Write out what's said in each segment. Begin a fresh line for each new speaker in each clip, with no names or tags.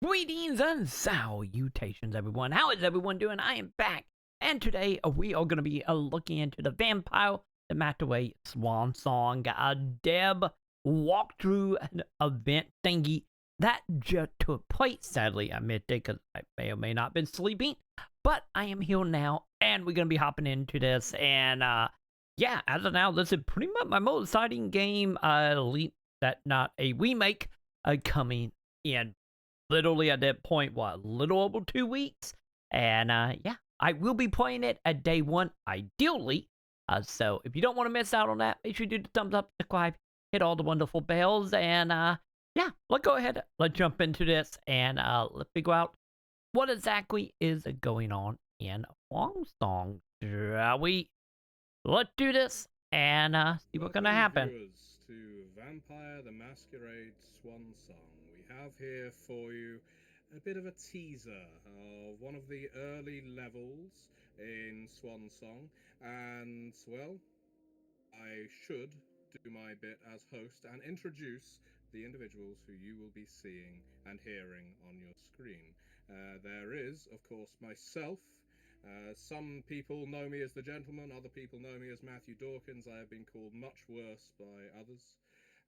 Greetings and salutations, everyone. How is everyone doing? I am back, and today we are going to be looking into the Vampire The Masquerade Swansong Deb walkthrough event thingy that just took place. Sadly, I missed it because I may or may not have been sleeping, but I am here now, and we're going to be hopping into this. And yeah, as of now, this is pretty much my most exciting game. That not a remake coming in literally at that point, what, a little over 2 weeks? And yeah, I will be playing it at day one, ideally. So if you don't want to miss out on that, make sure you do the thumbs up, subscribe, hit all the wonderful bells, and yeah, let's go ahead, let's jump into this, and let's figure out what exactly is going on in Swansong. Shall we? Let's do this and see what's gonna happen.
Viewers to Vampire The Masquerade Swansong. We have here for you a bit of a teaser of one of the early levels in Swansong, and well, I should do my bit as host and introduce the individuals who you will be seeing and hearing on your screen. There is, of course, myself. Some people know me as the gentleman, other people know me as Matthew Dawkins. I have been called much worse by others.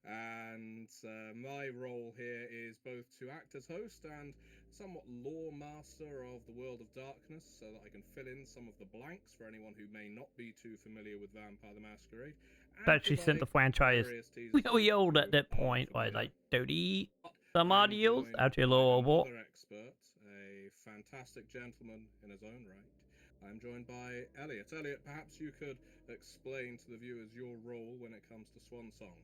And my role here is both to act as host and somewhat lore master of the world of darkness, so that I can fill in some of the blanks for anyone who may not be too familiar with Vampire the Masquerade.
Actually, since the franchise really old at that point, like 30 some odd years, actually a little over.
Another expert, a fantastic gentleman in his own right. I'm joined by Elliot. Elliot, perhaps you could explain to the viewers your role when it comes to Swansong.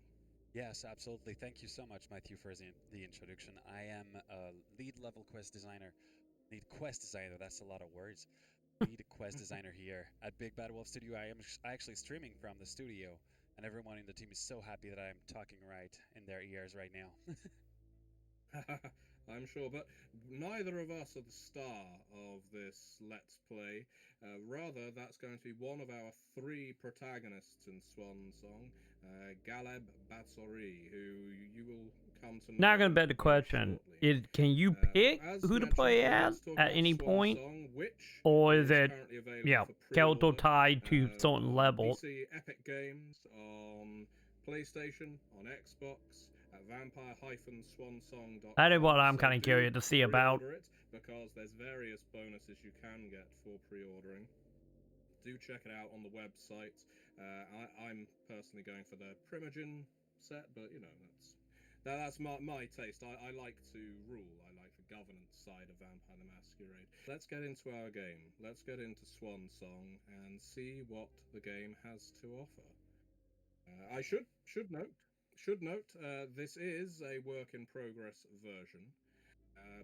Yes, absolutely. Thank you so much, Matthew, for the introduction. I am a lead level quest designer. Lead quest designer, that's a lot of words. Lead quest designer here at Big Bad Wolf Studio. I am actually streaming from the studio, and everyone in the team is so happy that I'm talking right in their ears right now.
I'm sure, but neither of us are the star of this Let's Play. Rather, that's going to be one of our three protagonists in Swansong, Galeb Batsori, who you will come to know.
Now I'm gonna bet the question: can you pick who to play as at any point, or is it character tied to certain levels?
PC Epic Games on PlayStation, on Xbox, at vampire-swansong.com.
That is what I'm kind of curious to see about.
It because there's various bonuses you can get for pre-ordering. Do check it out on the website. I'm personally going for the Primogen set, but you know that's my taste. I like to rule. I like the governance side of Vampire the Masquerade. Let's get into our game. Let's get into Swansong and see what the game has to offer. I should note, this is a work in progress version,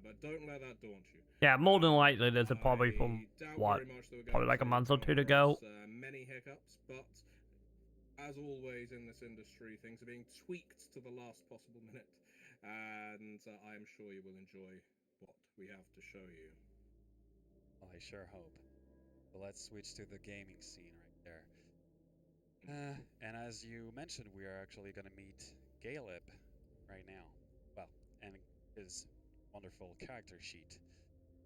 but don't let that daunt you.
Yeah, more than likely, there's a probably from what, probably like a month or two to go.
Many hiccups, but as always in this industry, things are being tweaked to the last possible minute, and I'm sure you will enjoy what we have to show you.
Well, I sure hope. But let's switch to the gaming scene right there. And as you mentioned, we are actually going to meet Galeb right now. Well, and his wonderful character sheet.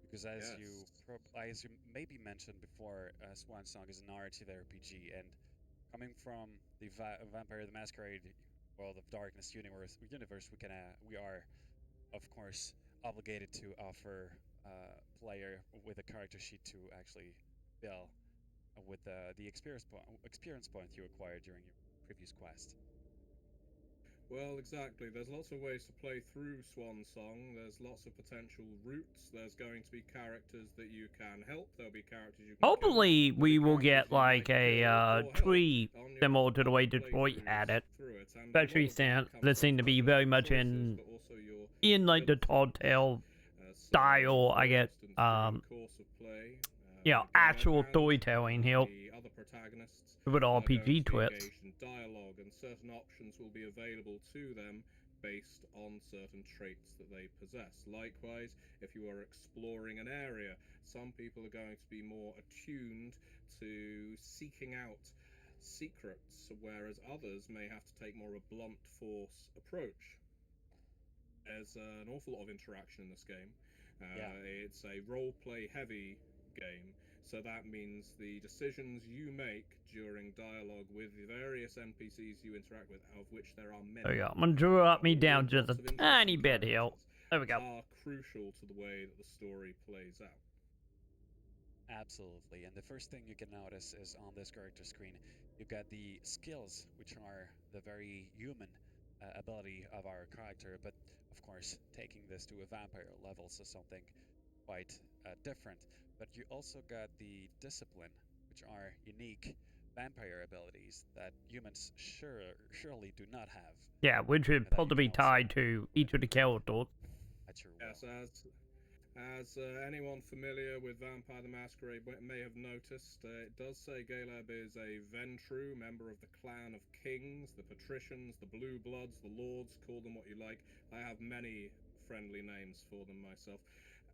Because as
yes.
you maybe mentioned before, Swansong is a narrative RPG, and coming from the Vampire the Masquerade World of Darkness universe, we are, of course, obligated to offer player with a character sheet to actually fill with the experience point you acquired during your previous quest.
Well, exactly. There's lots of ways to play through Swansong. There's lots of potential routes. There's going to be characters that you can help. There'll be characters you can
Hopefully, we will get like a tree similar to the way Detroit had it. Especially since they seem to be very much in like the tall tale style. I get actual storytelling here with RPG twists.
Dialogue, and certain options will be available to them based on certain traits that they possess. Likewise, if you are exploring an area, some people are going to be more attuned to seeking out secrets, whereas others may have to take more of a blunt force approach. There's an awful lot of interaction in this game.
Yeah,
It's a role-play heavy game, so that means the decisions you make during dialogue with the various NPCs you interact with, of which there are many,
There we go. I'm gonna drop me
all
down
with
just a
lots of
tiny
interesting
bit here.
characters,
There we go.
are crucial to the way that the story plays out.
absolutely. And the first thing you can notice is on this character screen, you've got the skills, which are the very human ability of our character, but of course, taking this to a vampire level, so something quite different. But you also got the discipline, which are unique vampire abilities that humans surely do not have.
Yeah, which is
And that
supposed
you
to
can
be
also
tied to each of the characters.
at your
Yes,
will.
as anyone familiar with Vampire the Masquerade may have noticed, it does say Galeb is a Ventru, member of the clan of kings, the patricians, the blue bloods, the lords, call them what you like. I have many friendly names for them myself.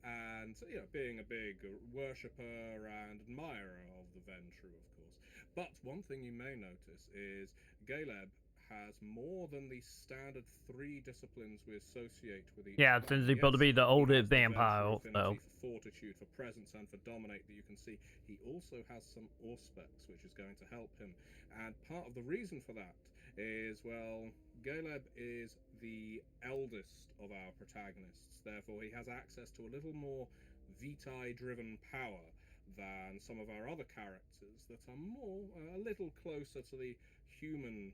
And, you know, being a big worshipper and admirer of the Ventru, of course. But one thing you may notice is Galeb has more than the standard 3 disciplines we associate with each
Yeah,
clan.
since he's supposed to
Yes,
be the
he
older
has the
vampire,
Ventru
so.
affinity for fortitude, for presence, and for dominate that you can see. He also has some auspex, which is going to help him. And part of the reason for that is, well, Galeb is the eldest of our protagonists. Therefore, he has access to a little more Vitae-driven power than some of our other characters that are more, a little closer to the human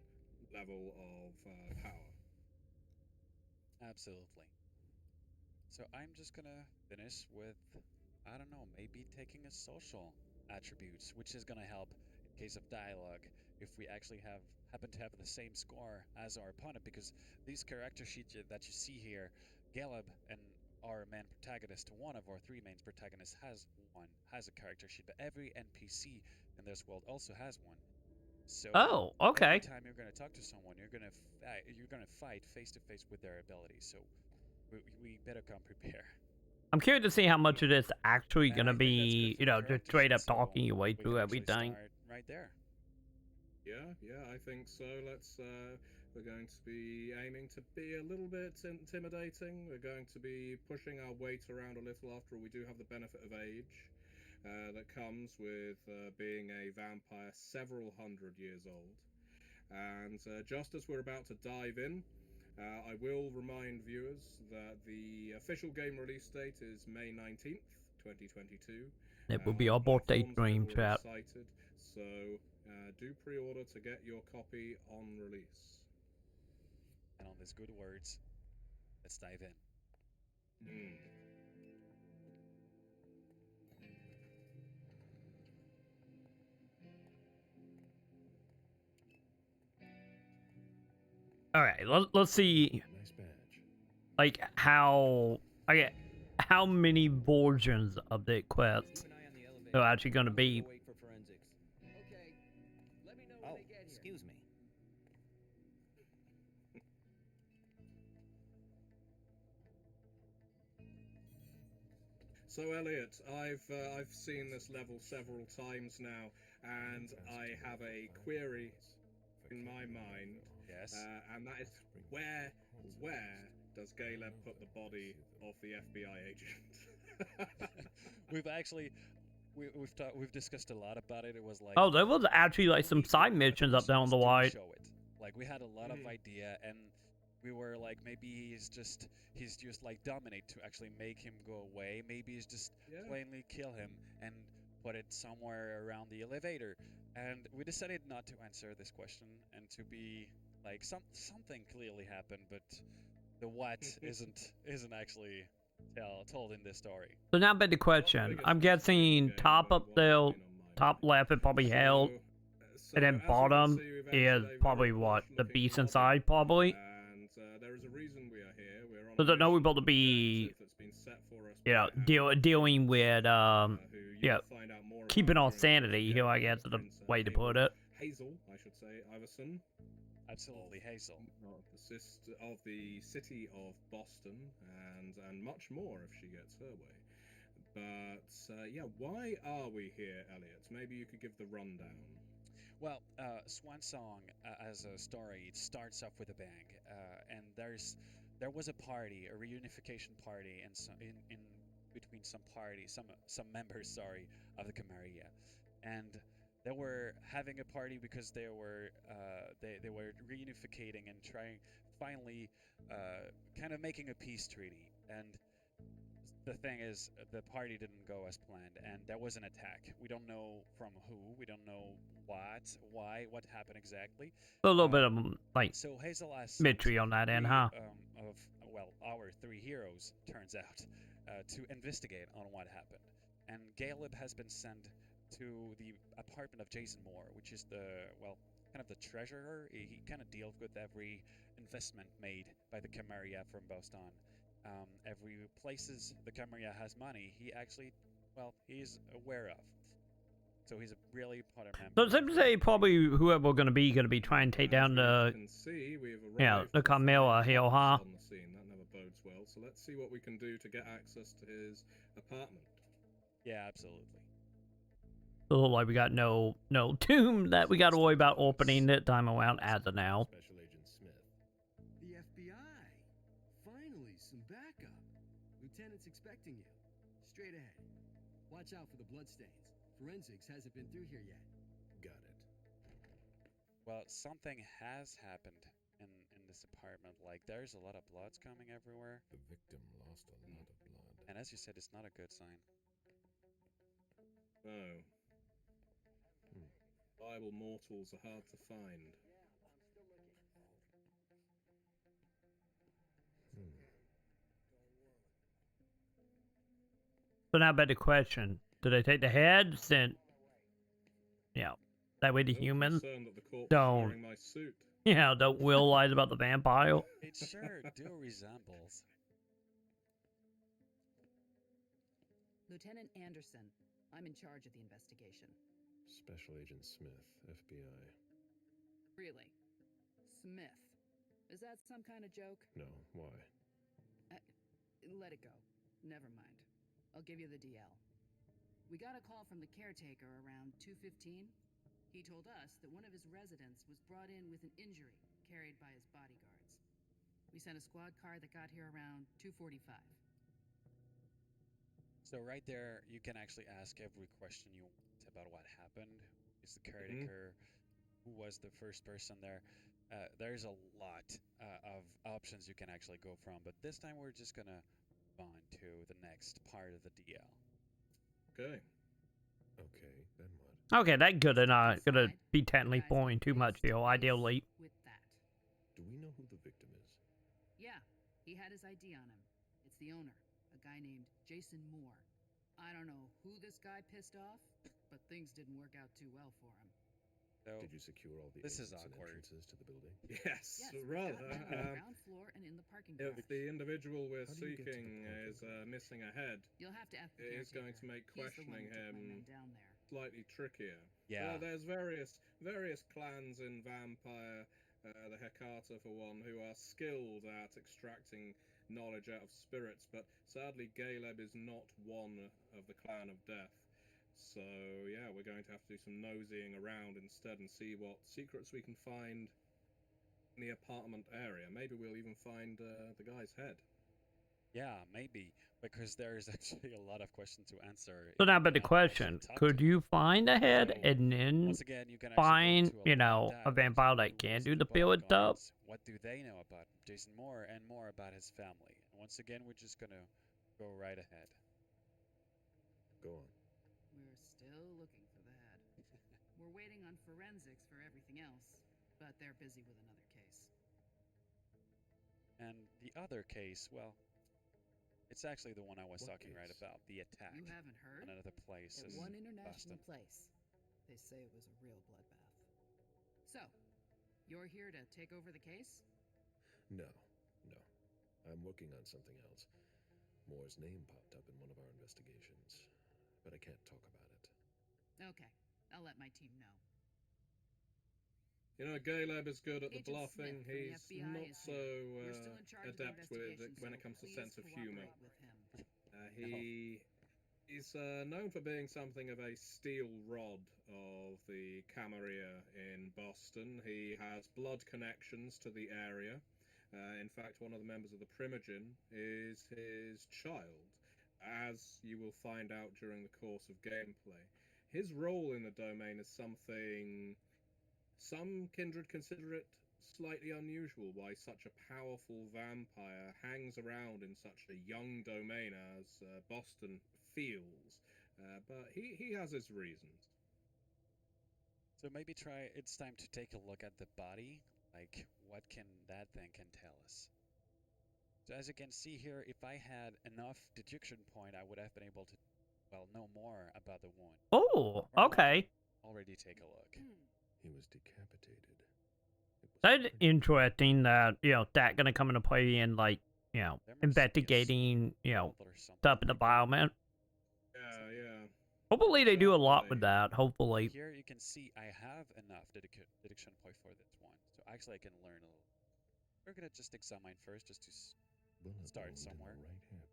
level of power.
Absolutely. So I'm just gonna finish with, I don't know, maybe taking a social attributes, which is gonna help in case of dialogue if we actually happen to have the same score as our opponent, because these character sheets that you see here, Galeb and our main protagonist, one of our 3 main protagonists has a character sheet, but every NPC in this world also has one. So
Oh,
every
okay.
time you're gonna talk to someone, you're gonna fight face to face with their abilities. So we better come prepare.
I'm curious to see how much of this actually
And
gonna
I think that's good
be,
for the
just
character
straight
sheet,
up
so
talking your way
we
through
can actually
everything.
start right there.
Yeah, I think so. We're going to be aiming to be a little bit intimidating. We're going to be pushing our weight around a little. After all, we do have the benefit of age that comes with being a vampire several hundred years old. And just as we're about to dive in, I will remind viewers that the official game release date is May 19th, 2022.
It will be
On
our birthday
platforms
stream,
I've already
chat.
cited, so do pre-order to get your copy on release.
And on these good words, let's dive in.
Mm.
All right, let's see,
Nice badge.
like how many versions of the quest are actually gonna be.
Oh, excuse me.
So Elliot, I've seen this level several times now, and I have a query in my mind,
Yes.
and that is where does Galeb put the body of the FBI agent?
We've actually we've discussed a lot about it. It was like,
Oh, there was actually like some
only
side
if
missions up there on the
didn't
white.
show it. Like we had a lot of idea, and we were like, maybe he's just like dominate to actually make him go away. Maybe he's just
Yeah.
plainly kill him and put it somewhere around the elevator. And we decided not to answer this question and to be like something clearly happened, but the what isn't actually told in this story.
So now back to question. I'm guessing top up there, top left it probably held, and then bottom is probably what, the beast inside probably.
And there is a reason we are here. We're on
So
a
I know we're
mission
about to be,
objective that's been set for us
you know,
by
dealing with
who
yeah,
you'll find out more
keeping
about
our
during
sanity
the
here, I guess is the
Prince,
way to put it.
Hazel, I should say, Iverson,
Absolutely, Hazel.
of the city of Boston, and much more if she gets her way. But yeah, why are we here, Elliot? Maybe you could give the rundown.
Well, Swansong as a story, it starts off with a bang, and there's there was a party, a reunification party, and in between some parties, some members, sorry, of the Camarilla, and they were having a party because they were reunificating and trying finally kind of making a peace treaty. And the thing is, the party didn't go as planned, and there was an attack. We don't know from who, we don't know why, what happened exactly.
A little bit of like
So Hazel has
mystery on that end, huh?
of our three heroes, turns out, to investigate on what happened. And Caleb has been sent to the apartment of Jason Moore, which is kind of the treasurer. He kind of deals with every investment made by the Camarilla from Boston. Every places the Camarilla has money, he actually, he's aware of. So he's a really important member.
So it seems to say probably whoever we're gonna be trying to take down the the Carmilla Hill, huh?
On the scene. That never bodes well. So let's see what we can do to get access to his apartment.
Yeah, absolutely.
It looks like we got no tomb that we got to worry about opening that time around as of now.
Special Agent Smith. The FBI. Finally, some backup. Lieutenant's expecting you. Straight ahead. Watch out for the bloodstains. Forensics hasn't been through here yet. Got it.
Well, something has happened in this apartment. Like, there's a lot of bloods coming everywhere.
The victim lost a lot of blood.
And as you said, it's not a good sign.
No. Viable mortals are hard to find.
So now back to question. Do they take the head? Since, that way the humans don't,
my suit.
Don't realize about the vampire.
It sure do resembles.
Lieutenant Anderson, I'm in charge of the investigation.
Special Agent Smith, FBI.
Really? Smith? Is that some kind of joke?
No, why?
Let it go. Never mind. I'll give you the DL. We got a call from the caretaker around 2:15. He told us that one of his residents was brought in with an injury carried by his bodyguards. We sent a squad car that got here around 2:45.
So right there, you can actually ask every question you want about what happened. Is the caretaker? Who was the first person there? There's a lot of options you can actually go from, but this time we're just gonna move on to the next part of the DL.
Okay.
Okay, then what?
Okay, that good and not gonna be technically boring too much here, ideally.
With that.
Do we know who the victim is?
Yeah, he had his ID on him. It's the owner, a guy named Jason Moore. I don't know who this guy pissed off, but things didn't work out too well for him.
So
Did you secure all the
this is
exits and
awkward.
entrances to the building?
Yes,
Yes,
rather.
on the ground floor and in the parking
If
garage.
the individual we're
How do you get to the
seeking
parking
is
lot?
missing a head,
You'll have to ask the
it is going to
caretaker.
make
He's the one
questioning
who took my
him
men down there.
slightly trickier.
Yeah.
There's various clans in Vampire, the Hecata for one, who are skilled at extracting knowledge out of spirits, but sadly Caleb is not one of the clan of death. So yeah, we're going to have to do some nosying around instead and see what secrets we can find in the apartment area. Maybe we'll even find the guy's head.
Yeah, maybe, because there is actually a lot of questions to answer.
So
if
now
you
back to
cannot
question.
actually talk
Could
to
you find a head
So,
and then
once again, you can actually
find,
go to
a vampire that can do the build up?
What do they know about Jason Moore and more about his family? And once again, we're just gonna go right ahead.
Go on.
We're still looking for the head. We're waiting on forensics for everything else, but they're busy with another case.
And the other case, well, it's actually the one I was
What
talking right
case?
about, the attack
You haven't heard?
on another place
At
in
one international
Boston.
place. They say it was a real bloodbath. So, you're here to take over the case?
No. I'm working on something else. Moore's name popped up in one of our investigations, but I can't talk about it.
Okay, I'll let my team know.
You know, Caleb is good at the
Agent
bluffing.
Smith from the
He's
FBI
not
is
so
here. We're still in charge of the
adept with it
investigation,
when
so
it comes to
please
sense of humor.
cooperate with him.
He's known for being something of a steel rod of the Camarilla in Boston. He has blood connections to the area. In fact, one of the members of the Primogen is his child, as you will find out during the course of gameplay. His role in the domain is something some kindred consider it slightly unusual, why such a powerful vampire hangs around in such a young domain as Boston feels. But he has his reasons.
So maybe it's time to take a look at the body. Like, what can that thing can tell us? So as you can see here, if I had enough deduction point, I would have been able to, well, know more about the wound.
Oh,
Why not
okay.
already take a look.
He was decapitated. It was
That's
pretty-
interesting that, that gonna come into play in, like,
There must be a
investigating,
scroll or something
stuff in the
like that.
environment.
Yeah.
Hopefully they do a lot with
Definitely.
that, hopefully.
Here you can see I have enough deduction point for this one. So actually I can learn a little. We're gonna just examine first just to
bullet
start
wound in the
somewhere.
right hip.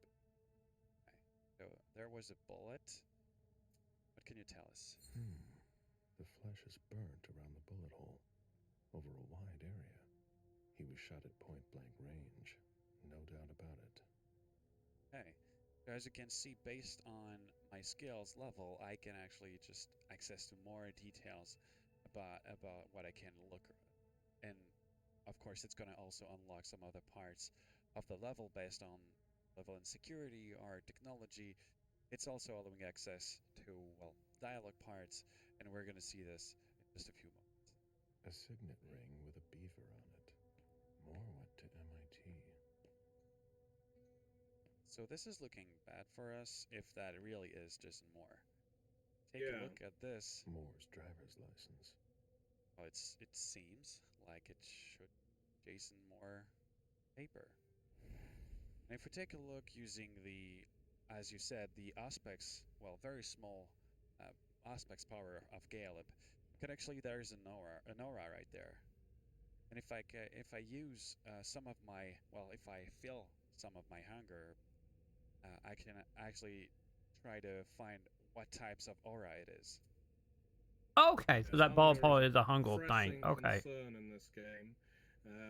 So there was a bullet. What can you tell us?
The flesh is burnt around the bullet hole, over a wide area. He was shot at point-blank range, no doubt about it.
Okay. So as you can see, based on my skills level, I can actually just access to more details about what I can look at. And of course, it's going to also unlock some other parts of the level based on level in security or technology. It's also allowing access to, well, dialogue parts, and we're going to see this in just a few moments.
A signet ring with a beaver on it. More went to MIT.
So this is looking bad for us if that really is Jason Moore. Take
Yeah.
a look at this.
Moore's driver's license.
Oh, it seems like it should Jason Moore paper. And if we take a look using the, as you said, the aspects, well, very small aspects power of Galeb, could actually there's an aura right there. And if I use some of my, well, if I fill some of my hunger, I can actually try to find what types of aura it is.
Okay, so that ball
Hunger
is a hunger thing.
pressing
Okay.
concern in this game.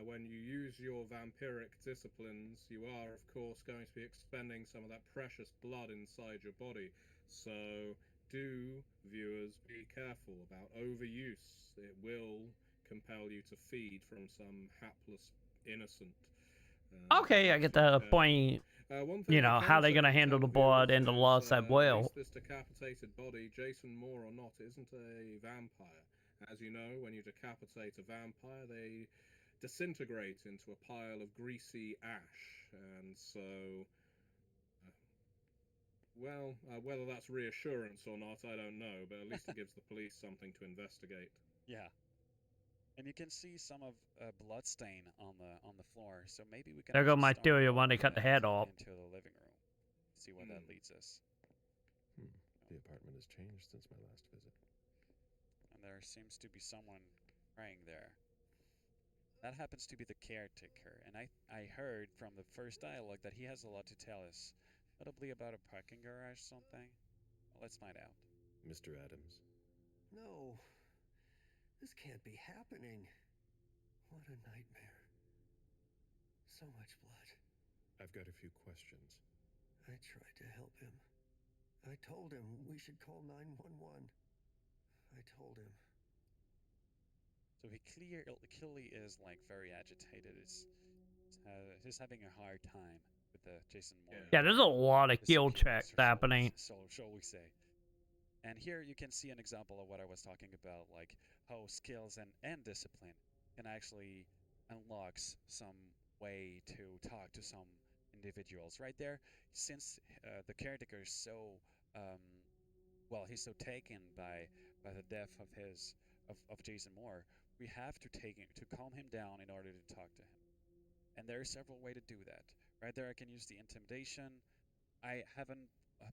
When you use your vampiric disciplines, you are, of course, going to be expending some of that precious blood inside your body. So, do, viewers, be careful about overuse. It will compel you to feed from some hapless innocent.
Okay, I get the point.
One thing I
how
can
they
say
gonna
to
handle
tell
the blood
viewers
and the
is,
loss as
at
well.
least this decapitated body, Jason Moore or not, isn't a vampire. As you know, when you decapitate a vampire, they disintegrate into a pile of greasy ash, and so, whether that's reassurance or not, I don't know, but at least it gives the police something to investigate.
Yeah. And you can see some of blood stain on the floor, so maybe we can.
There go
actually
my
start
theory of when they
following
cut the
that
head off.
into the living room. See where that leads us.
The apartment has changed since my last visit.
And there seems to be someone crying there. That happens to be the caretaker, and I heard from the first dialogue that he has a lot to tell us, notably about a parking garage something. Well, let's find out.
Mr. Adams?
No. This can't be happening. What a nightmare. So much blood.
I've got a few questions.
I tried to help him. I told him we should call 911. I told him.
So he clearly is like very agitated. He's having a hard time with the Jason Moore.
Yeah, there's a lot of kill
disappearance,
checks
or
happening.
So shall we say. And here you can see an example of what I was talking about, like how skills and discipline can actually unlock some way to talk to some individuals. Right there, since the caretaker is so, he's so taken by the death of Jason Moore, we have to calm him down in order to talk to him. And there are several ways to do that. Right there, I can use the intimidation. I haven't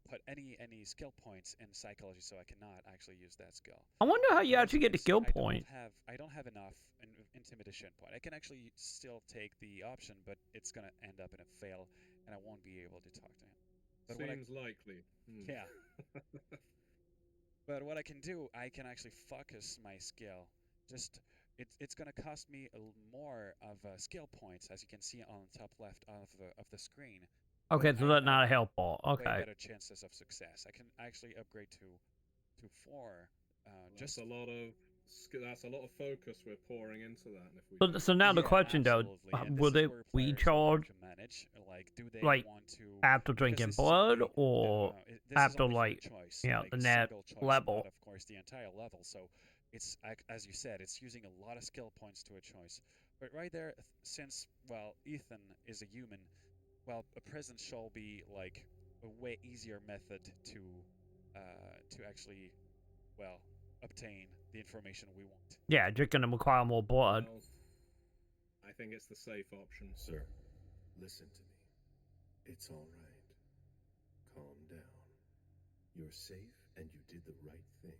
put any skill points in psychology, so I cannot actually use that skill.
I wonder how you
But as
actually
you
get the
can see,
skill point.
I don't have enough intimidation point. I can actually still take the option, but it's gonna end up in a fail, and I won't be able to talk to him. But
Seems likely.
Yeah. But what I can do, I can actually focus my skill just it's gonna cost me more of skill points, as you can see on the top left of the screen.
Okay,
But
so
I
that's not
have
helpful.
way
Okay.
better chances of success. I can actually upgrade to 4.
That's
Just
that's a lot of focus we're pouring into that. And if we
So now the
yeah,
question though,
absolutely. And this
will
is
it
where
we
players are going
charge
to manage. Like, do they
like
want to?
after
Because
drinking
this is
blood
only
or
this is
after
only for a
like
choice, like
the
a
net
single choice,
level?
not of course the entire level. So it's as you said, it's using a lot of skill points to a choice. But right there, since well, Ethan is a human, well, a present shall be like a way easier method to actually well obtain the information we want.
Yeah, drinking them require more blood.
well, I think it's the safe option.
Sir, listen to me. It's all right. Calm down. You're safe and you did the right thing.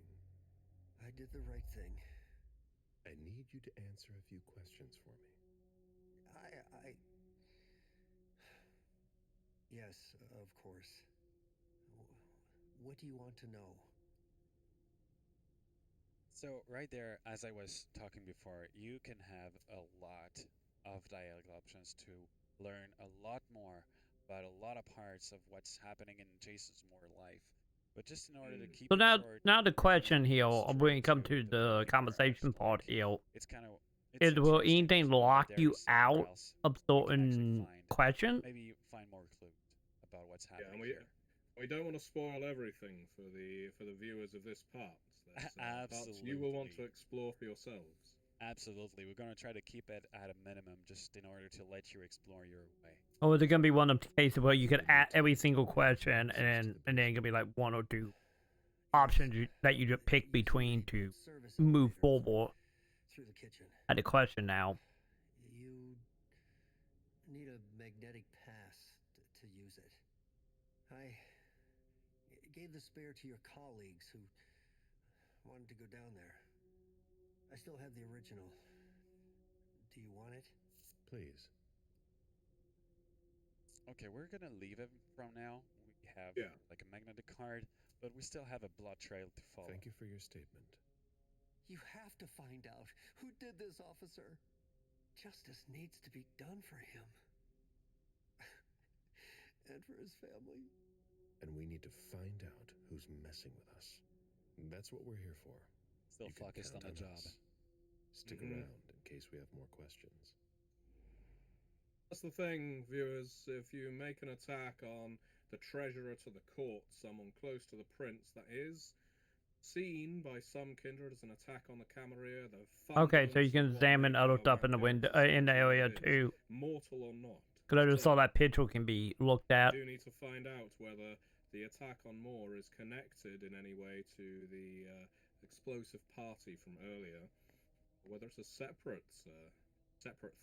I did the right thing.
I need you to answer a few questions for me.
Yes, of course. What do you want to know?
So right there, as I was talking before, you can have a lot of dialogue options to learn a lot more about a lot of parts of what's happening in Jason's more life. But just in order to keep
So
it
now,
short,
now the
we're gonna
question here,
go
when it
straight
comes
to
to
the
the
main
conversation
graphs.
part
Like,
here,
it's
will
interesting
anything
to right
lock
there
you
is somewhere
out
else
of
we can actually
certain
find
questions?
maybe find more clues about what's
Yeah,
happening
and
here.
we don't want to spoil everything for the viewers of this part. There's parts you will want to
Absolutely.
explore for yourselves.
Absolutely. We're going to try to keep it at a minimum just in order to let you explore your way.
Or is it gonna be one of the cases where you could
I need
add
to
every
know
single
if you have
question
access
and
to the
then
basement.
gonna be like one or two
Yes.
options that you just pick
Using
between
the
to
service
move
elevator
forward
through the kitchen.
at the question now?
You need a magnetic pass to use it. I gave the spare to your colleagues who wanted to go down there. I still have the original. Do you want it?
Please.
Okay, we're going to leave it from now. We have
Yeah.
like a magnetic card, but we still have a blood trail to follow.
Thank you for your statement.
You have to find out who did this, officer. Justice needs to be done for him. And for his family.
And we need to find out who's messing with us. That's what we're here for.
Still
You can
focused on
count
the job.
us. Stick
Mhm.
around in case we have more questions.
That's the thing, viewers. If you make an attack on the treasurer to the court, someone close to the prince, that is seen by some kindred as an attack on the Camarilla. The
Okay, so you
fundamentals
can
of what
examine
make
other
our
stuff in the
vampiric
window in the
society what
area
it is,
too.
mortal or not.
Because I just saw
So,
that picture can be looked at.
we do need to find out whether the attack on Moore is connected in any way to the explosive party from earlier, or whether it's a separate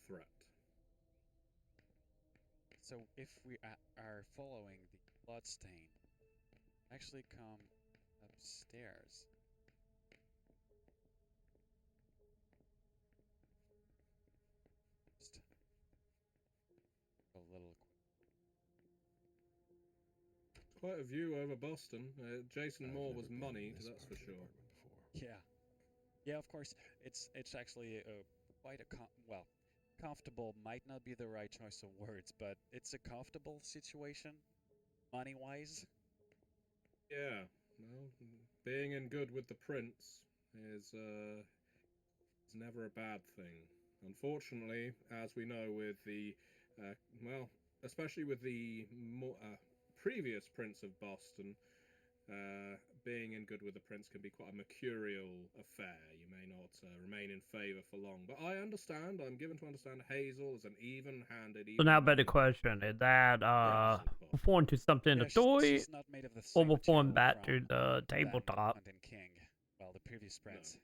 threat.
So if we are following the blood stain, actually come upstairs. Just a little.
Quite a view over Boston. Jason
I've
Moore
never
was
been in
moneyed,
this
that's
part
for
of the
sure.
apartment before.
Yeah, yeah. Of course, it's actually quite a well, comfortable might not be the right choice of words, but it's a comfortable situation, money wise.
Yeah, well, being in good with the prince is never a bad thing. Unfortunately, as we know with the, well, especially with the previous Prince of Boston, being in good with the prince can be quite a mercurial affair. You may not remain in favour for long. But I understand, I'm given to understand Hazel is an even-handed,
So now, better
even-bodied
question: is that
Prince of Boston.
referring to something in
Yeah,
the story,
she's not made of the
or
same
referring
material
back
from
to the
Van
tabletop?
Hunt and King. Well, the previous
No.
prince.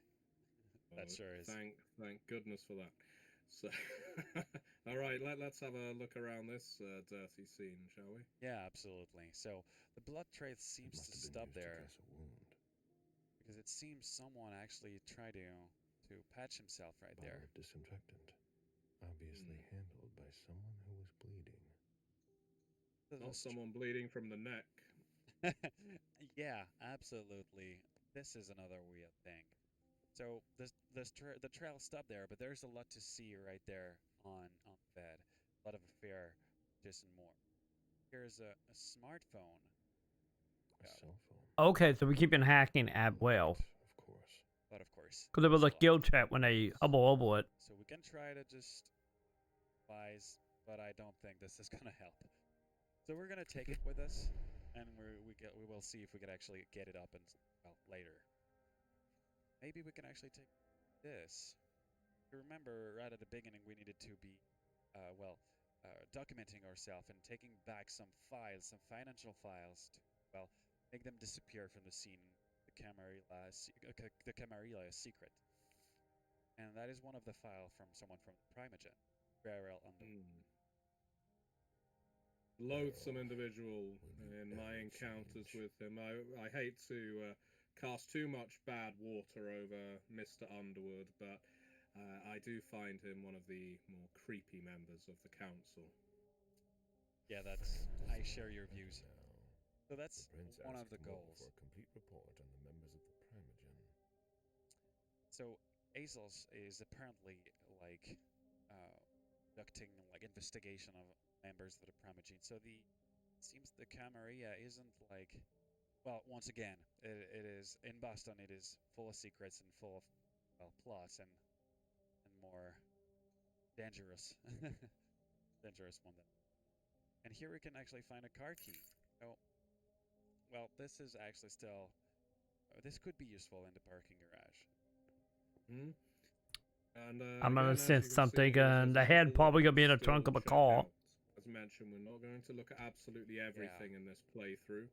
Well,
That sure is.
thank goodness for that. So, all right, let's have a look around this dirty scene, shall we?
Yeah, absolutely. So the blood trace
It
seems
must
to
have been
stop
used to
there
dress a wound.
because it seems someone actually tried to patch himself right
Bottle
there.
of disinfectant. Obviously handled by someone who was bleeding.
Not someone bleeding from the neck.
Yeah, absolutely. This is another weird thing. So the trail stopped there, but there's a lot to see right there on the bed. A lot of affair, Jason Moore. Here's a smartphone.
A cell phone.
Okay, so we're keeping hacking at will.
Of course.
But of course.
Because it was
it's
a guild
locked.
chat when they hubble it.
So we can try to just advise, but I don't think this is gonna help. So we're gonna take it with us, and we will see if we can actually get it up and later. Maybe we can actually take this. You remember right at the beginning we needed to be, documenting ourselves and taking back some files, some financial files to, make them disappear from the scene. The Camarilla secret. And that is one of the files from someone from Primogen. Beryl Underwood.
Loathsome individual in my encounters with him. I hate to cast too much bad water over Mr. Underwood, but I do find him one of the more creepy members of the council.
Yeah, I share your views. So that's one of the goals.
For a complete report on the members of the Primogen.
So Azels is apparently conducting investigation of members of the Primogen. So it seems the Camarilla isn't once again, it is in Boston. It is full of secrets and full of plots and more dangerous, dangerous one. And here we can actually find a car key. Oh, well, this is actually still. This could be useful in the parking garage.
Hmm. And
I'm gonna
again,
sense something, and the head probably gonna be in the trunk of a car.
As mentioned, we're not going to look at absolutely everything in this playthrough.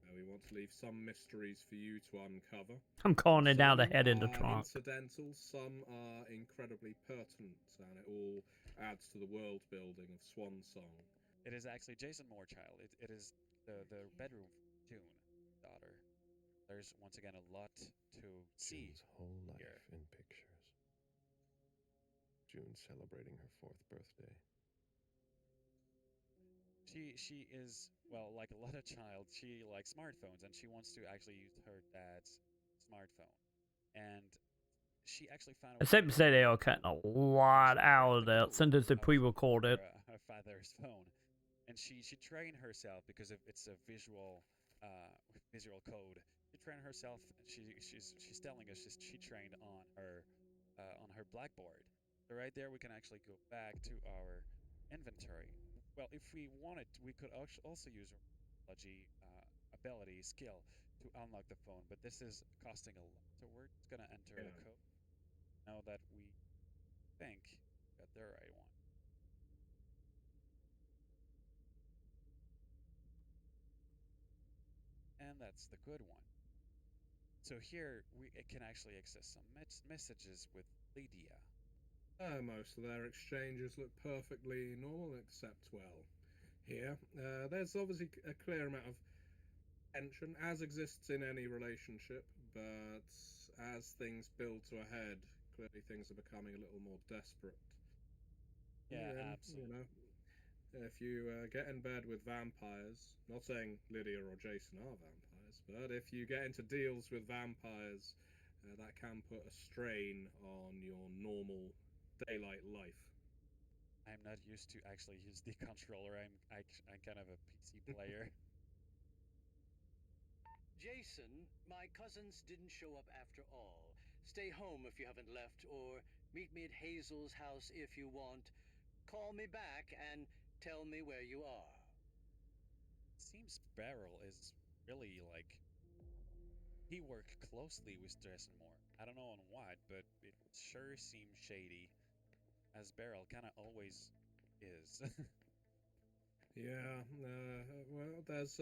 We want to leave some mysteries for you to uncover.
I'm calling it down the
Some
head in the
are
trunk.
incidental, some are incredibly pertinent, and it all adds to the world building of Swansong.
It is actually Jason Moorchild. It is the bedroom June daughter. There's once again a lot to see.
June's whole life
here.
in pictures. June celebrating her 4th birthday.
She is like a lot of child. She likes smartphones, and she wants to actually use her dad's smartphone. And she actually found.
It's safe to say they are cutting a lot out of that since it's pre-recorded.
Her father's phone, and she trained herself because it's a visual code. She trained herself. She's telling us she trained on her blackboard. So right there, we can actually go back to our inventory. Well, if we wanted, we could also use our technology ability skill to unlock the phone, but this is costing a lot. So we're just gonna enter the code. Now that we think we got the right one. And that's the good one. So here we can actually access some messages with Lydia.
Most of their exchanges look perfectly normal, except, here. There's obviously a clear amount of tension, as exists in any relationship, but as things build to a head, clearly things are becoming a little more desperate.
Yeah,
and,
absolutely.
If you get in bed with vampires, not saying Lydia or Jason are vampires, but if you get into deals with vampires, that can put a strain on your normal daylight life.
I'm not used to actually use the controller. I'm kind of a PC player.
Jason, my cousins didn't show up after all. Stay home if you haven't left, or meet me at Hazel's house if you want. Call me back and tell me where you are.
It seems Beryl is really he worked closely with Jason Moore. I don't know on what, but it sure seems shady, as Beryl kind of always is.
Yeah, well, there's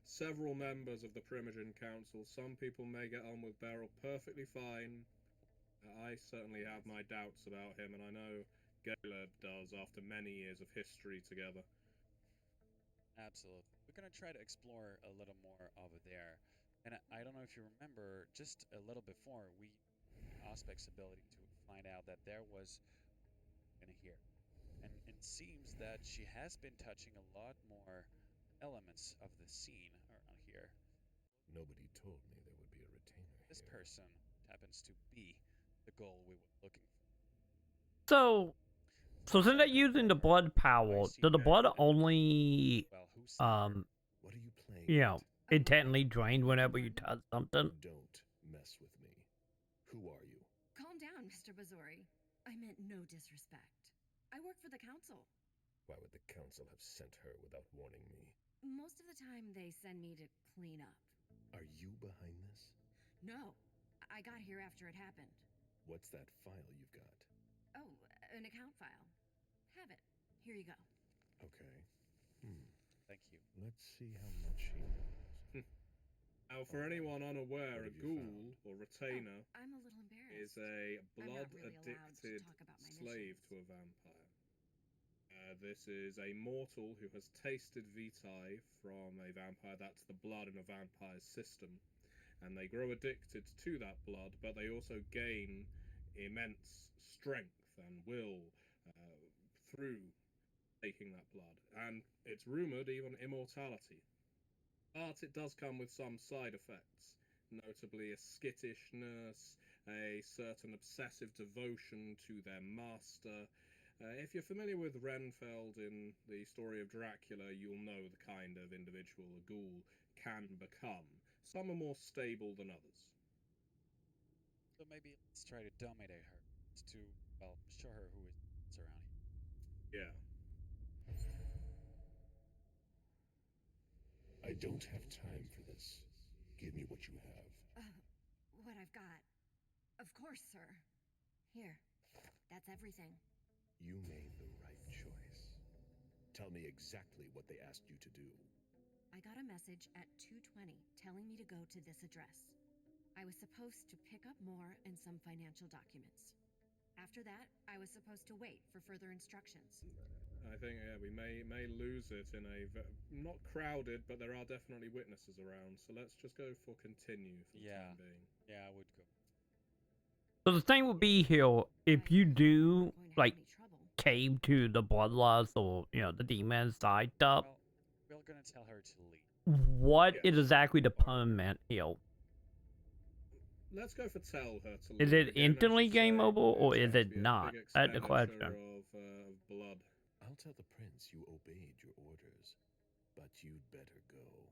several members of the Primogen Council. Some people may get on with Beryl perfectly fine. I certainly have my doubts about him, and I know Gaylord does after many years of history together.
Absolutely. We're going to try to explore a little more over there. And I don't know if you remember, just a little before, we Aspect's ability to find out that there was in here. And it seems that she has been touching a lot more elements of the scene around here.
Nobody told me there would be a retainer
This
here.
person happens to be the goal we were looking for.
So since they're using the blood power, do the blood only,
Well, who's
What are you playing
you know,
at?
intently drain whenever you touch something?
Don't mess with me. Who are you?
Calm down, Mr. Bazori. I meant no disrespect. I work for the council.
Why would the council have sent her without warning me?
Most of the time, they send me to clean up.
Are you behind this?
No, I got here after it happened.
What's that file you've got?
Oh, an account file. Have it. Here you go.
Okay.
Thank you.
Let's see how much he knows.
Now, for anyone unaware,
What
a
have you
ghoul or retainer
Oh, I'm a little embarrassed.
is a
I'm not really allowed to
blood-addicted
talk about my
slave
missions.
to a vampire. This is a mortal who has tasted vitae from a vampire. That's the blood in a vampire's system. And they grow addicted to that blood, but they also gain immense strength and will through taking that blood. And it's rumoured even immortality. But it does come with some side effects, notably a skittishness, a certain obsessive devotion to their master. If you're familiar with Renfeld in the story of Dracula, you'll know the kind of individual a ghoul can become. Some are more stable than others.
So maybe let's try to dominate her, just to, well, show her who is around here.
Yeah.
I don't have time for this. Give me what you have.
What I've got. Of course, sir. Here. That's everything.
You made the right choice. Tell me exactly what they asked you to do.
I got a message at 2:20 telling me to go to this address. I was supposed to pick up more and some financial documents. After that, I was supposed to wait for further instructions.
I think we may lose it in a not crowded, but there are definitely witnesses around. So let's just go for continue for the time being.
Yeah, I would go.
So the thing would be here, if you do, like, cave to the bloodlust or, you know, the demon side stuff,
Well, we're gonna tell her to leave.
what
Yes.
is exactly the punishment here?
Let's go for tell her to leave.
Is it
Again,
instantly
as you
game
say,
over, or
it's
is
going to
it
be a
not?
big
That's the
expenditure
question.
of blood.
I'll tell the prince you obeyed your orders, but you'd better go.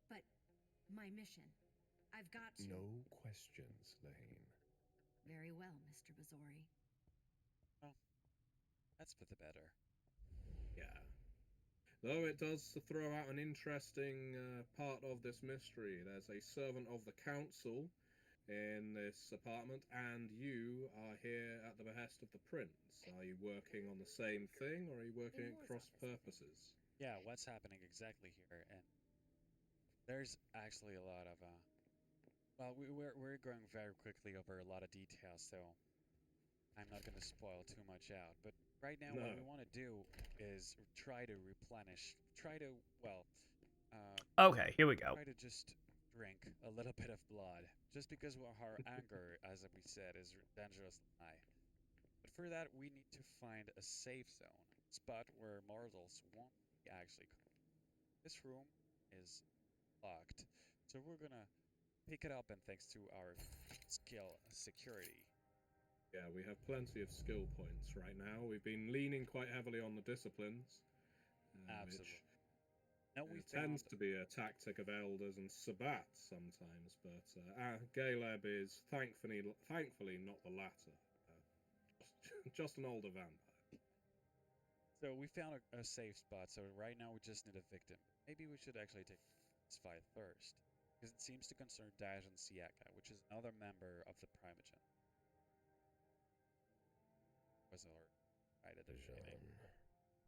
But my mission. I've got to.
No questions, Lane.
Very well, Mr. Bazori.
Well, that's for the better.
Yeah. Though it does throw out an interesting part of this mystery. There's a servant of the council in this apartment, and you are here at the behest of the prince. Are you working on the same thing, or are you working at cross purposes?
Yeah, what's happening exactly here? And there's actually a lot of well, we're going very quickly over a lot of details, so I'm not going to spoil too much out. But right now, what we want to do is try to replenish, well,
Okay, here we go.
try to just drink a little bit of blood, just because our anger, as we said, is dangerously high. But for that, we need to find a safe zone, spot where mortals won't be actually come. This room is locked, so we're gonna pick it up, and thanks to our skill security.
Yeah, we have plenty of skill points right now. We've been leaning quite heavily on the disciplines,
Absolutely.
which
Now we
tends
found
to be a tactic of elders and sabbats sometimes, but Galeb is thankfully not the latter. Just an older vampire.
So we found a safe spot, so right now we just need a victim. Maybe we should actually take this fight first, because it seems to concern Dajan Siaka, which is another member of the Primogen. Was our right at the beginning.
Jean,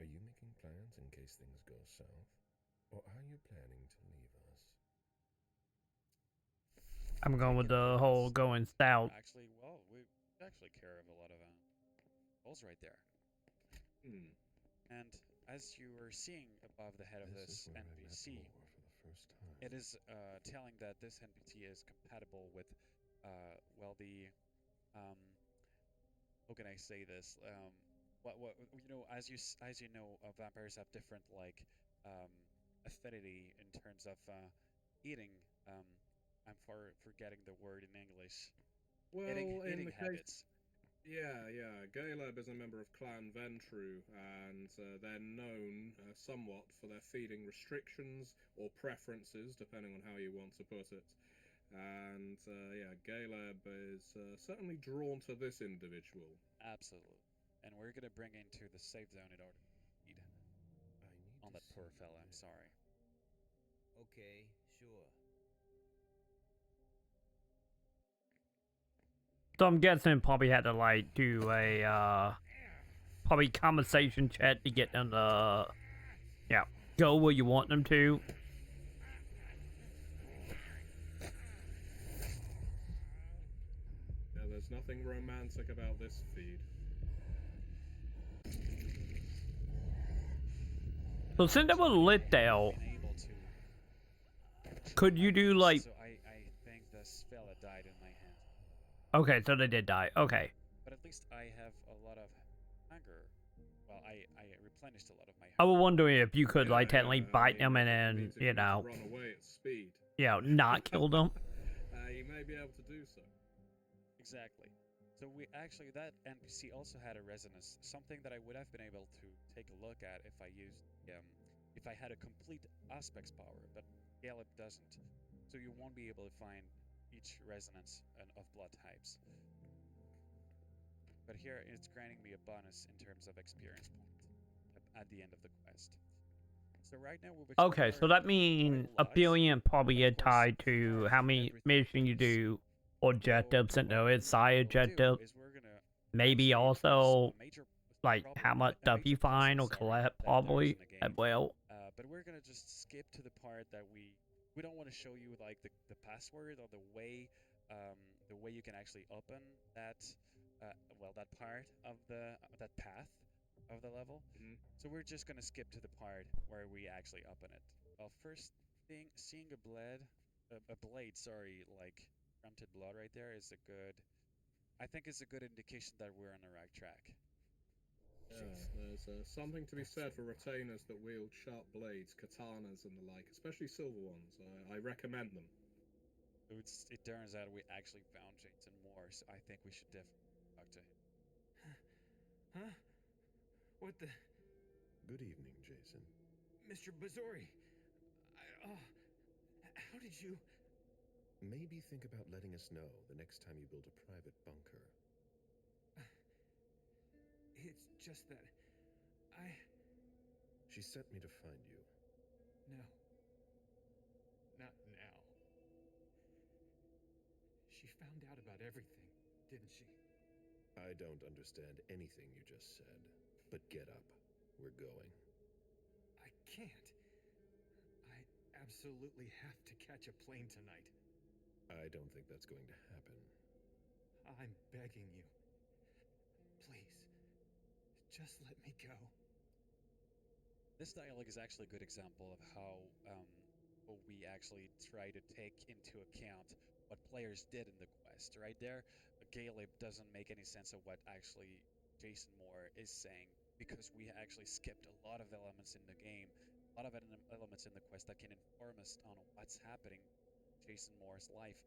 are you making plans in case things go south? Or are you planning to leave us?
I'm going with the whole going south.
Actually, well, we actually care of a lot of goals right there. And as you are seeing above the head of this NPC, it is telling that this NPC is compatible with, well, the, how can I say this? What you know, as you know, vampires have different like affinity in terms of eating. I'm forgetting the word in English.
Well,
eating
in the case,
habits.
yeah. Caleb is a member of Clan Ventru, and they're known somewhat for their feeding restrictions or preferences, depending on how you want to put it. And yeah, Caleb is certainly drawn to this individual.
Absolutely. And we're gonna bring into the safe zone in order to feed
I need
on
to
that poor
see
fella.
you
I'm
there.
sorry.
Okay, sure.
So I'm guessing probably had to like do a probably conversation chat to get them to go where you want them to.
Yeah, there's nothing romantic about this feed.
So since it was lit there,
Been able to
could you do like?
so I think this fella died in my hand.
Okay, so they did die. Okay.
But at least I have a lot of hunger. Well, I replenished a lot of my
I
hunger.
was wondering if you could like
Yeah,
technically
I
bite
mean,
them and
if it
then
means if you need to run away at speed.
not kill them.
You may be able to do so.
Exactly. So we actually, that NPC also had a resonance, something that I would have been able to take a look at if I used, if I had a complete aspects power, but Gallup doesn't. So you won't be able to find each resonance of blood types. But here it's granting me a bonus in terms of experience points at the end of the quest. So right now we've
Okay, so that
explored
means
quite
a
lot.
billion probably
Of
is
course,
tied to
not
how many
everything
missions you
is.
do or objectives, and no, it's side
What we'll do
objective.
is we're gonna
Maybe
actually address
also
a major
like
problem,
how much
a
stuff you
major
find
puzzle,
or
sorry,
collect
that there is
probably
in the
as
game.
well.
But we're gonna just skip to the part that we don't want to show you like the password or the way you can actually open that that part of that path of the level.
Mhm.
So we're just gonna skip to the part where we actually open it. Well, first thing, seeing a blade, sorry, like grunted blood right there is a good. I think it's a good indication that we're on the right track.
Yeah, there's something to be said for retainers that wield sharp blades, katanas, and the like, especially silver ones. I recommend them.
So it turns out we actually found Jason Moore, so I think we should definitely talk to him.
Huh? What the?
Good evening, Jason.
Mr. Bazori! How did you?
Maybe think about letting us know the next time you build a private bunker.
It's just that
She sent me to find you.
No. Not now. She found out about everything, didn't she?
I don't understand anything you just said, but get up. We're going.
I can't. I absolutely have to catch a plane tonight.
I don't think that's going to happen.
I'm begging you. Please. Just let me go.
This dialogue is actually a good example of how we actually try to take into account what players did in the quest. Right there, Caleb doesn't make any sense of what actually Jason Moore is saying because we actually skipped a lot of elements in the game, a lot of elements in the quest that can inform us on what's happening in Jason Moore's life.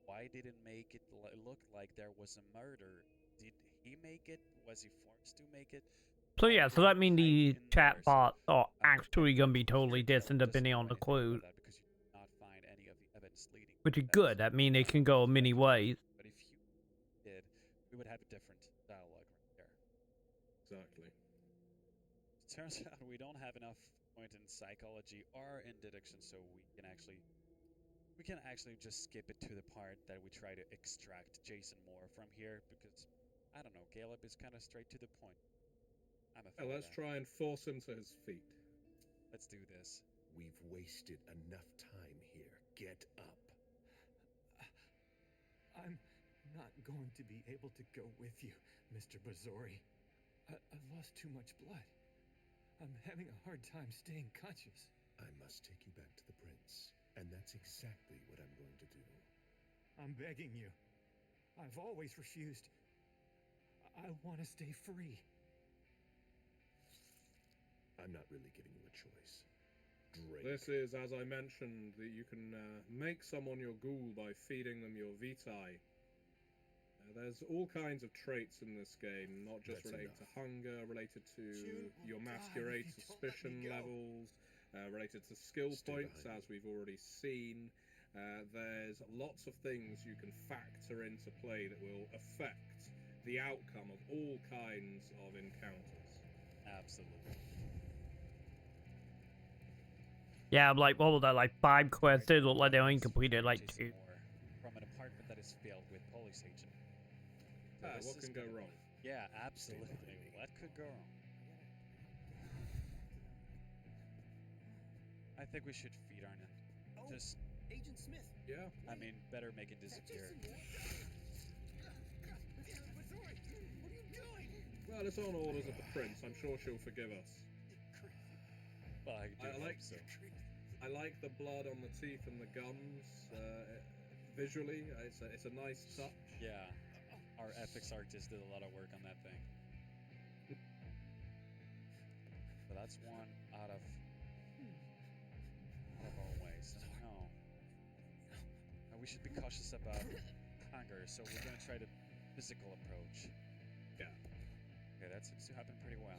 Why did it make it look like there was a murder? Did he make it? Was he forced to make it?
So yeah, so that means the chat
So,
bots are actually gonna be
here,
totally
Caleb
different
doesn't
depending
know
on the
anything
clue,
about that because you did not find any of the evidence leading.
which is
to
good. That means it can go many ways.
But if you did, we would have a different dialogue right there.
Exactly.
It turns out we don't have enough point in psychology or in deduction, so we can actually just skip it to the part that we try to extract Jason Moore from here because I don't know, Caleb is kind of straight to the point. I'm a fan of
Let's
that.
try and force him to his feet.
Let's do this.
We've wasted enough time here. Get up.
I'm not going to be able to go with you, Mr. Bazori. I've lost too much blood. I'm having a hard time staying conscious.
I must take you back to the prince, and that's exactly what I'm going to do.
I'm begging you. I've always refused. I want to stay free.
I'm not really giving you a choice. Drake.
This is, as I mentioned, that you can make someone your ghoul by feeding them your vitae. There's all kinds of traits in this game, not just
That's
related to
enough.
hunger, related to
June,
your
God,
masquerade
if you don't let me
suspicion
go.
levels, related to skill
Stay
points,
behind
as we've already seen. There's lots of things you can factor into play that will affect the outcome of all kinds of encounters.
Absolutely.
Yeah, like, what was that, like 5 quests? It looked like they only
Yes,
completed like
Jason
2.
Moore, from an apartment that is filled with police agents. So this
What
is
can go
gonna-
wrong?
Yeah,
Stay
absolutely.
behind me.
What could go wrong? I think we should feed Arnon.
Oh,
Just,
Agent Smith.
Yeah.
I mean, better make it disappear.
What are you doing?
Well, it's on orders of the prince. I'm sure she'll forgive us.
Well, I do
I
hope
like
so.
I like the blood on the teeth and the gums. Visually, it's a nice touch.
Yeah, our FX artist did a lot of work on that thing. So that's one out of our ways. No. And we should be cautious about hunger, so we're gonna try the physical approach.
Yeah.
Okay, that seems to happen pretty well.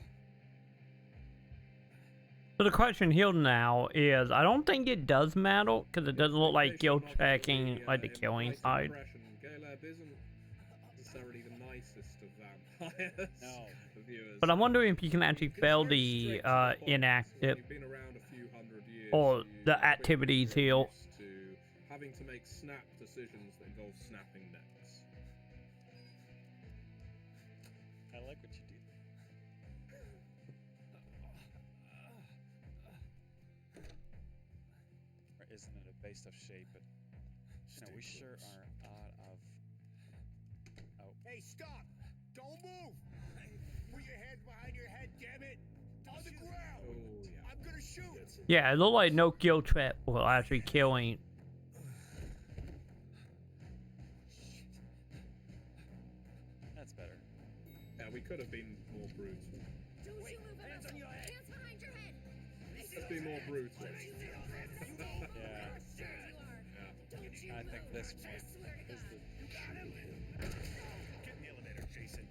So the question here now is, I don't think it does matter, because it doesn't look like guilt checking, like the killing side.
Galeb isn't necessarily the nicest of vampires.
No.
Viewers.
But I'm wondering if you can actually
He's
fail
very
the
strict to the point.
inactive
When you've been around a few hundred years,
or
you
the
quickly
activities
get
here.
used to having to make snap decisions that involve snapping necks.
I like what you do. Or isn't it a base of shape? But you know, we sure are out of. Oh,
Hey, stop! Don't move! Put your hands behind your head, damn it! On the ground!
Oh, yeah.
I'm gonna shoot!
Yeah, it looked like no guilt trap will actually killing.
that's better.
Yeah, we could have been more brutal.
Don't you move an
hands on your head.
Hands behind your head.
Let's be more brutal.
Yeah,
Don't you
I think
move.
this
I
one
swear to
is
God.
the.
You got him! Get in the elevator, Jason.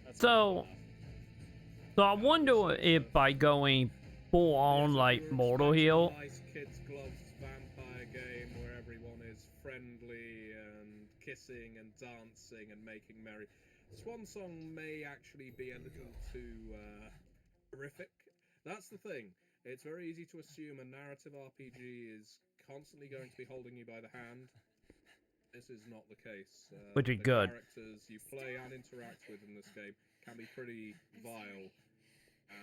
That's
So-
good enough.
So I wonder if by going full on like Mortal Hill,
Nice kids gloves vampire game where everyone is friendly and kissing and dancing and making merry. Swansong may actually be a little too horrific. That's the thing. It's very easy to assume a narrative RPG is constantly going to be holding you by the hand. This is not the case.
Which is
the
good.
characters you play and interact with in this game can be pretty vile.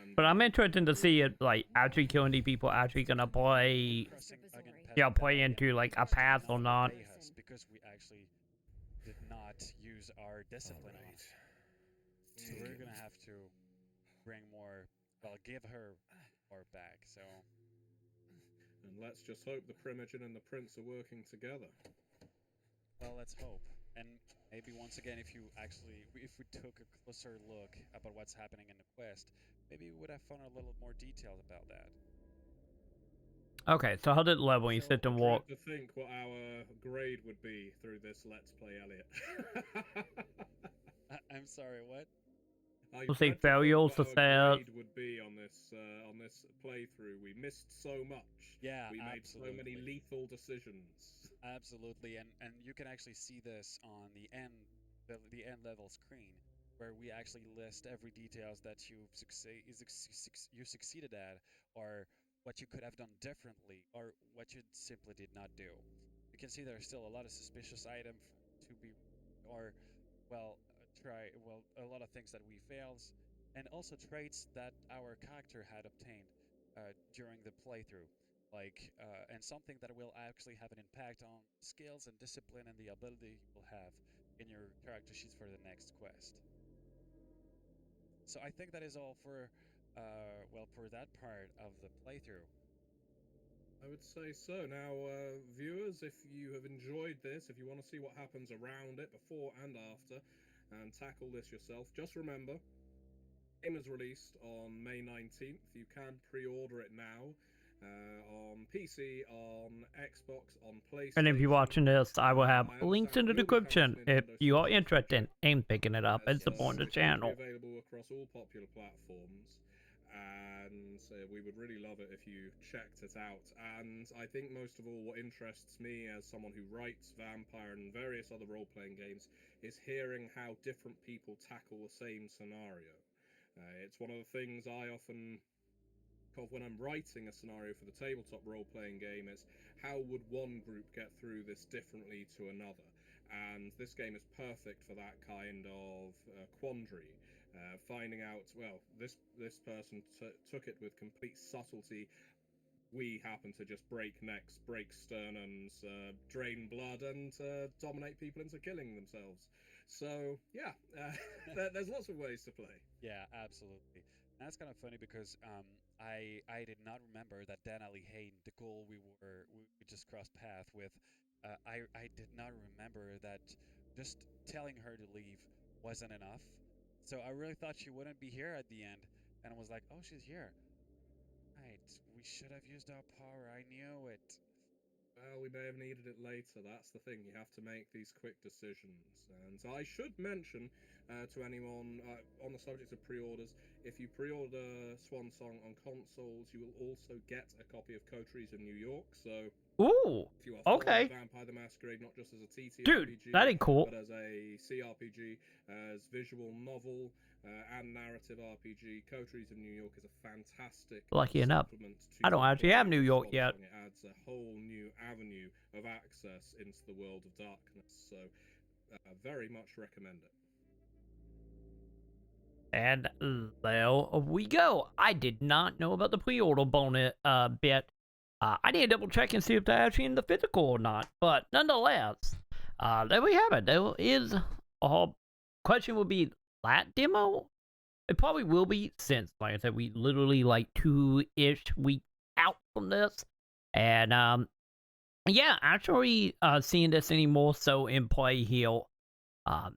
And
but I'm interested to see it like actually killing these people actually gonna play.
Crossing again past
Yeah,
the
play
barrier
into like a
because they did
path or not.
obey us because we actually did not use our discipline on.
Alright.
So we're gonna have to bring more. Well, give her more back. So
And let's just hope the Primogen and the Prince are working together.
well, let's hope. And maybe once again, if we took a closer look about what's happening in the quest, maybe we would have found a little more details about that.
Okay, so how did level you
So
sit and
I
walk?
dread to think what our grade would be through this Let's Play, Elliot.
I'm sorry, what?
I
We'll say
dread to think
failure,
what our
success.
grade would be on this playthrough. We missed so much.
Yeah,
We made so many
absolutely.
lethal decisions.
Absolutely, and you can actually see this on the end level screen, where we actually list every details that you succeeded at, or what you could have done differently, or what you simply did not do. You can see there's still a lot of suspicious items to be, or a lot of things that we failed, and also traits that our character had obtained during the playthrough. And something that will actually have an impact on skills and discipline and the ability you will have in your character sheets for the next quest. So I think that is all for that part of the playthrough.
I would say so. Now, viewers, if you have enjoyed this, if you want to see what happens around it before and after, and tackle this yourself, just remember, the game is released on May 19th. You can pre-order it now on PC, on Xbox, on PlayStation.
And if you're watching this, I will have
I
links in
understand
the
it will be coming
description
to
if
Nintendo
you are
Switch in the
interested
future.
in picking it up and supporting the
It's going to
channel.
be available across all popular platforms, and we would really love it if you checked it out. And I think most of all, what interests me as someone who writes Vampire and various other role-playing games is hearing how different people tackle the same scenario. It's one of the things I often when I'm writing a scenario for the tabletop role-playing game is how would one group get through this differently to another, and this game is perfect for that kind of quandary. Finding out, well, this person took it with complete subtlety. We happen to just break necks, break sternums, drain blood, and dominate people into killing themselves. So yeah, there's lots of ways to play.
Yeah, absolutely. And that's kind of funny because I did not remember that Dan Ali Hain, the goal we just crossed path with, I did not remember that just telling her to leave wasn't enough. So I really thought she wouldn't be here at the end, and I was like, oh, she's here. Right, we should have used our power. I knew it.
Well, we may have needed it later. That's the thing. You have to make these quick decisions. And I should mention to anyone on the subject of pre-orders, if you pre-order Swansong on consoles, you will also get a copy of Coteries of New York. So
Ooh,
if you are fond
okay.
of Vampire the Masquerade, not just as a TTRPG,
Dude, that ain't cool.
but as a CRPG, as visual novel, and narrative RPG, Coteries of New York is a fantastic
Lucky enough,
supplement to
I don't actually have New York yet.
Swansong. It adds a whole new avenue of access into the world of darkness, so very much recommend it.
And there we go. I did not know about the pre-order bonus bit. I need to double check and see if they're actually in the physical or not. But nonetheless, there we have it. There is a question would be that demo. It probably will be since, like I said, we literally like 2-ish weeks out from this. And yeah, actually seeing this any more so in play here. I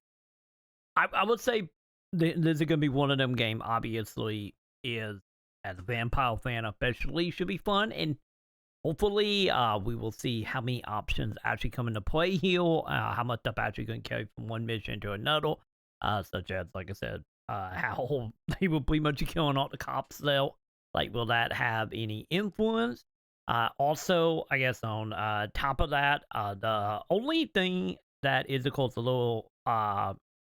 would say this is going to be one of them game, obviously, is, as a Vampire fan especially, should be fun. And hopefully, we will see how many options actually come into play here, how much stuff actually going to carry from one mission to another, such as, like I said, how they will pretty much killing all the cops there. Like, will that have any influence? Also, I guess on top of that, the only thing that is, of course, a little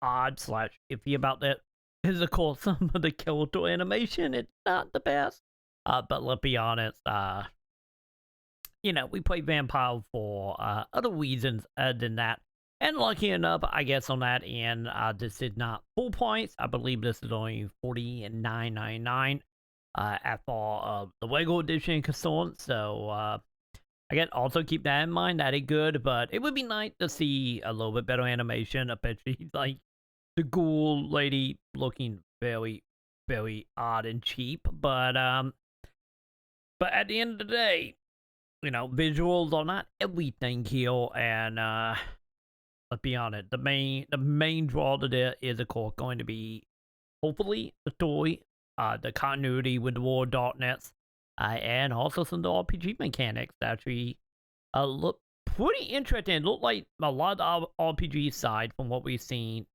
odd/iffy about that is, of course, some of the character animation. It's not the best, but let's be honest. You know, we play Vampire for other reasons than that. And lucky enough, I guess on that end, this is not full points. I believe this is only $49.99 for the regular edition console. So again, also keep that in mind. That is good, but it would be nice to see a little bit better animation, especially like the ghoul lady looking very, very odd and cheap. But at the end of the day, you know, visuals are not everything here, and let's be honest, the main draw to this is, of course, going to be hopefully the story, the continuity with the War of Darkness, and also some of the RPG mechanics that actually look pretty interesting. Look like a lot of RPG side from what we've seen.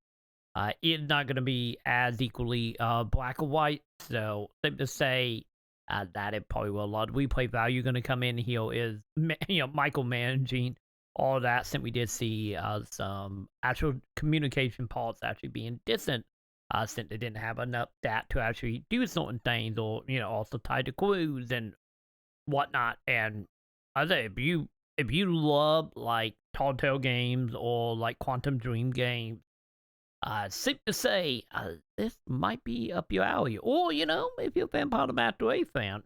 It's not going to be as equally black or white, so safe to say that it probably will. A lot of replay value going to come in here is, you know, micromanaging all that, since we did see some actual communication parts actually being distant, since they didn't have enough data to actually do certain things, or, you know, also tied to crews and whatnot. And I say, if you love like Telltale games or like Quantum Dream games, safe to say, this might be up your alley. Or, you know, if you're a Vampire the Masquerade fan,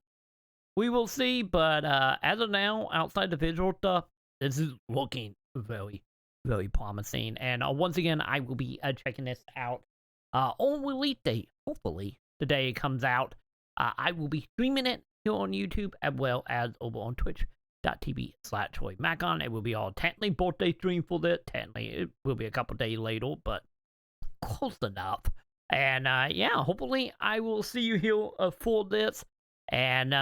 we will see. But as of now, outside the visual stuff, this is looking very, very promising. And once again, I will be checking this out on release date. Hopefully, the day it comes out. I will be streaming it here on YouTube as well as over on twitch.tv/Maconn. It will be all technically birthday stream for this. Technically, it will be a couple days later, but close enough. And yeah, hopefully I will see you here for this. And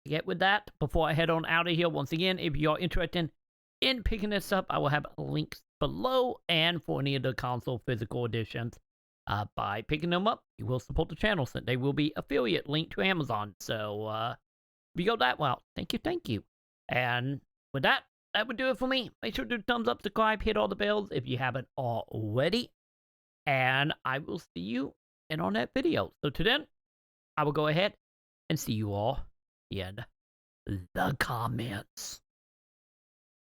get with that before I head on out of here. Once again, if you're interested in picking this up, I will have links below, and for any of the console physical editions. By picking them up, you will support the channel, since they will be affiliate linked to Amazon. So, if you go that well, thank you. And with that, that would do it for me. Make sure to do thumbs up, subscribe, hit all the bells if you haven't already. And I will see you in our next video. So till then, I will go ahead and see you all in the comments.